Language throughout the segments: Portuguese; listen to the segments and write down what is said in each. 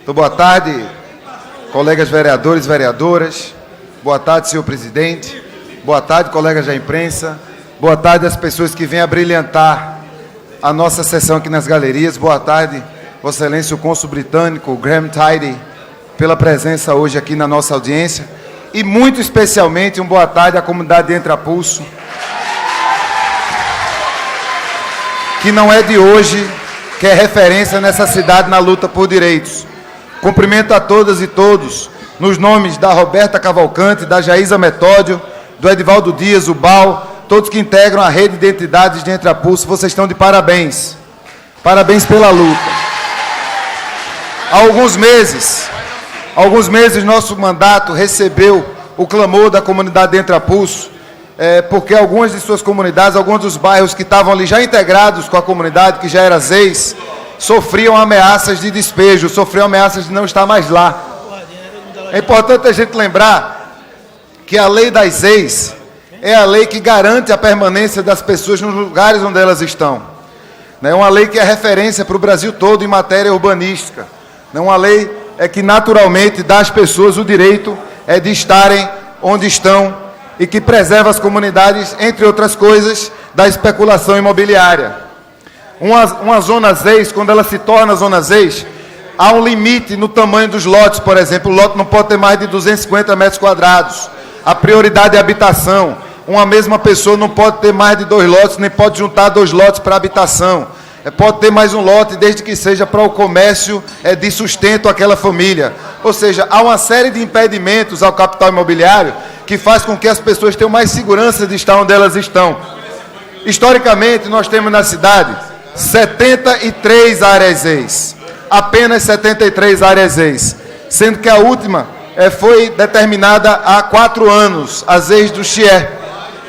Então, boa tarde, colegas vereadores e vereadoras. Boa tarde, senhor presidente. Boa tarde, colegas da imprensa. Boa tarde às pessoas que vêm a brilhantar a nossa sessão aqui nas galerias. Boa tarde, Vossa Excelência, o cônsul britânico, Graham Tidy, pela presença hoje aqui na nossa audiência. E, muito especialmente, boa tarde à comunidade de Entrapulso, que não é de hoje, que é referência nessa cidade na luta por direitos. Cumprimento a todas e todos, nos nomes da Roberta Cavalcante, da Jaísa Metódio, do Edivaldo Dias, o Bal, todos que integram a rede de entidades de Entrapulso, vocês estão de parabéns. Parabéns pela luta. Há alguns meses, nosso mandato recebeu o clamor da comunidade de Entrapulso, porque algumas de suas comunidades, alguns dos bairros que estavam ali já integrados com a comunidade, que já era ZEIS, sofriam ameaças de despejo, sofriam ameaças de não estar mais lá. É importante a gente lembrar que a lei das ZEIS é a lei que garante a permanência das pessoas nos lugares onde elas estão. É uma lei que é referência para o Brasil todo em matéria urbanística. É uma lei que naturalmente dá às pessoas o direito de estarem onde estão e que preserva as comunidades, entre outras coisas, da especulação imobiliária. Uma zona ZEIS, quando ela se torna zona ZEIS, há um limite no tamanho dos lotes, por exemplo. O lote não pode ter mais de 250 metros quadrados. A prioridade é a habitação. Uma mesma pessoa não pode ter mais de 2 lotes, nem pode juntar 2 lotes para habitação. Pode ter mais um lote, desde que seja para o comércio de sustento àquela família. Ou seja, há uma série de impedimentos ao capital imobiliário que faz com que as pessoas tenham mais segurança de estar onde elas estão. Historicamente, nós temos na cidade 73 áreas ZEIS. Apenas 73 áreas ZEIS. Sendo que a última foi determinada há 4 anos, a ZEIS do Chié.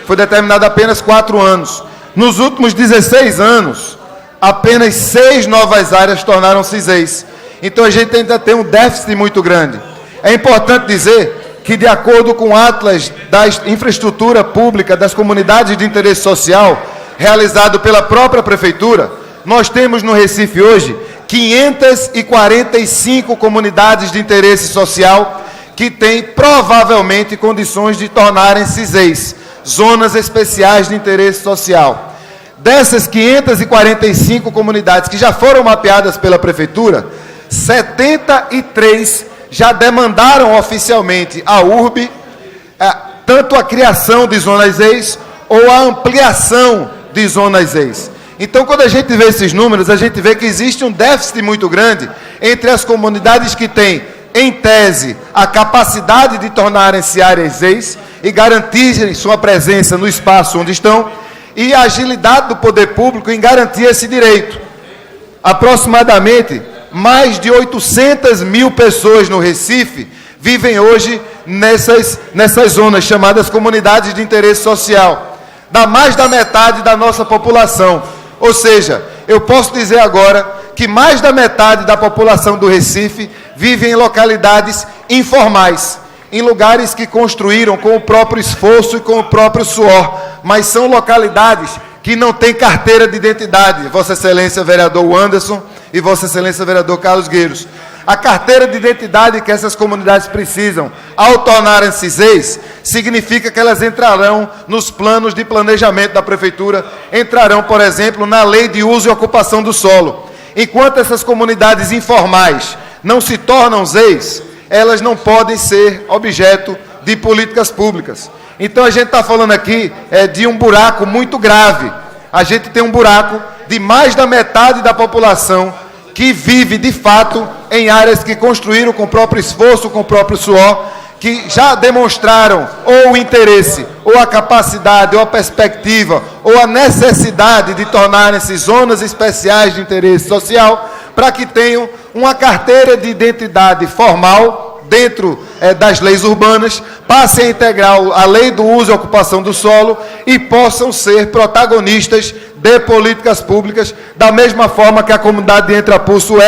Foi determinada há apenas 4 anos. Nos últimos 16 anos, apenas 6 novas áreas tornaram-se ZEIS. Então a gente ainda tem um déficit muito grande. É importante dizer que, de acordo com o Atlas da Infraestrutura Pública das Comunidades de Interesse Social, realizado pela própria Prefeitura, nós temos no Recife hoje 545 comunidades de interesse social que têm provavelmente condições de tornarem-se ZEIS, Zonas Especiais de Interesse Social. Dessas 545 comunidades que já foram mapeadas pela Prefeitura, 73 já demandaram oficialmente à URB tanto a criação de zonas ZEIS ou a ampliação de zonas ZEIS. Então, quando a gente vê esses números, a gente vê que existe um déficit muito grande entre as comunidades que têm, em tese, a capacidade de tornarem-se áreas ZEIS e garantirem sua presença no espaço onde estão, e a agilidade do poder público em garantir esse direito. Aproximadamente, mais de 800 mil pessoas no Recife vivem hoje nessas zonas chamadas comunidades de interesse social. Dá mais da metade da nossa população. Ou seja, eu posso dizer agora que mais da metade da população do Recife vive em localidades informais, em lugares que construíram com o próprio esforço e com o próprio suor, mas são localidades que não têm carteira de identidade. Vossa Excelência, vereador Anderson, e Vossa Excelência, vereador Carlos Gueiros. A carteira de identidade que essas comunidades precisam, ao tornarem-se ZEIS, significa que elas entrarão nos planos de planejamento da Prefeitura, entrarão, por exemplo, na Lei de Uso e Ocupação do Solo. Enquanto essas comunidades informais não se tornam ZEIS, elas não podem ser objeto de políticas públicas. Então a gente está falando aqui de um buraco muito grave. A gente tem um buraco de mais da metade da população que vive, de fato, em áreas que construíram com o próprio esforço, com o próprio suor, que já demonstraram ou o interesse, ou a capacidade, ou a perspectiva, ou a necessidade de tornarem-se zonas especiais de interesse social, para que tenham uma carteira de identidade formal dentro das leis urbanas, passem a integrar a lei do uso e ocupação do solo e possam ser protagonistas de políticas públicas, da mesma forma que a comunidade de Entrapulso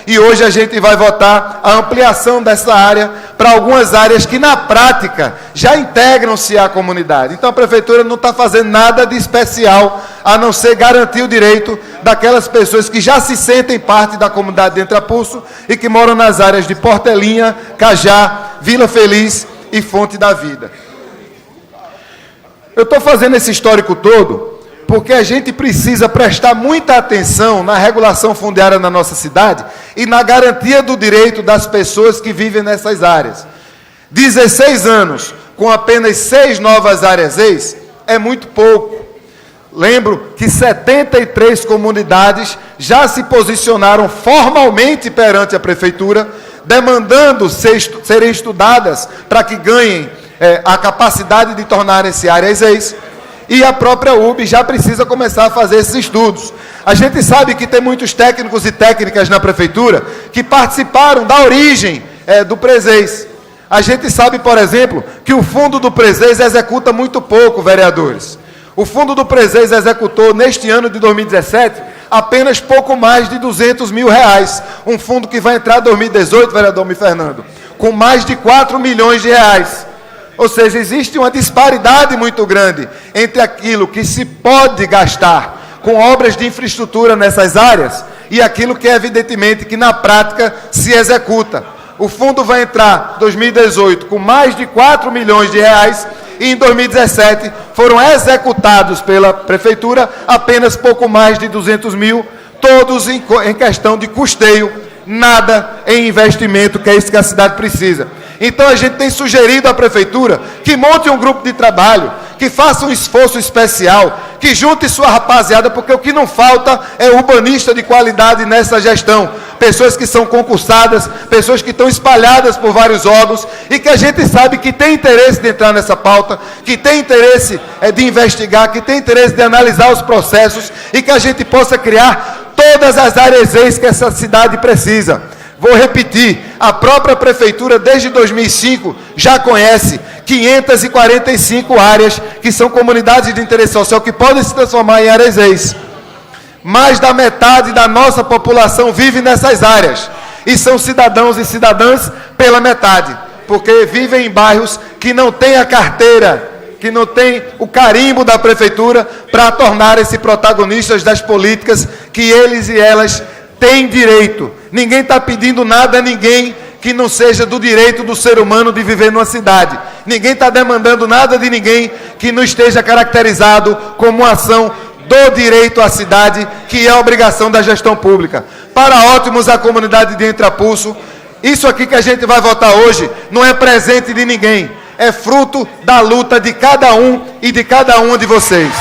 e hoje a gente vai votar a ampliação dessa área para algumas áreas que, na prática, já integram-se à comunidade. Então, a Prefeitura não está fazendo nada de especial, a não ser garantir o direito daquelas pessoas que já se sentem parte da comunidade de Entrapulso e que moram nas áreas de Portelinha, Cajá, Vila Feliz e Fonte da Vida. Eu estou fazendo esse histórico todo porque a gente precisa prestar muita atenção na regulação fundiária na nossa cidade e na garantia do direito das pessoas que vivem nessas áreas. 16 anos com apenas 6 novas áreas ex é muito pouco. Lembro que 73 comunidades já se posicionaram formalmente perante a Prefeitura, demandando serem estudadas para que ganhem a capacidade de tornarem-se áreas ex. E a própria URB já precisa começar a fazer esses estudos. A gente sabe que tem muitos técnicos e técnicas na Prefeitura que participaram da origem do Preseis. A gente sabe, por exemplo, que o fundo do Preseis executa muito pouco, vereadores. O fundo do Preseis executou, neste ano de 2017, apenas pouco mais de R$200 mil. Um fundo que vai entrar em 2018, vereador Fernando, com mais de R$4 milhões. Ou seja, existe uma disparidade muito grande entre aquilo que se pode gastar com obras de infraestrutura nessas áreas e aquilo que, evidentemente, que na prática se executa. O fundo vai entrar em 2018 com mais de R$4 milhões e em 2017 foram executados pela Prefeitura apenas pouco mais de R$200 mil, todos em questão de custeio, nada em investimento, que é isso que a cidade precisa. Então a gente tem sugerido à Prefeitura que monte um grupo de trabalho, que faça um esforço especial, que junte sua rapaziada, porque o que não falta é urbanista de qualidade nessa gestão. Pessoas que são concursadas, pessoas que estão espalhadas por vários órgãos e que a gente sabe que tem interesse de entrar nessa pauta, que tem interesse de investigar, que tem interesse de analisar os processos e que a gente possa criar todas as áreas ex que essa cidade precisa. Vou repetir, a própria Prefeitura, desde 2005, já conhece 545 áreas que são comunidades de interesse social que podem se transformar em áreas ex. Mais da metade da nossa população vive nessas áreas. E são cidadãos e cidadãs pela metade, porque vivem em bairros que não têm a carteira, que não têm o carimbo da Prefeitura para tornarem-se protagonistas das políticas que eles e elas têm direito. Ninguém está pedindo nada a ninguém que não seja do direito do ser humano de viver numa cidade. Ninguém está demandando nada de ninguém que não esteja caracterizado como uma ação do direito à cidade, que é a obrigação da gestão pública. Para ótimos a comunidade de Entrapulso, isso aqui que a gente vai votar hoje não é presente de ninguém, é fruto da luta de cada um e de cada uma de vocês.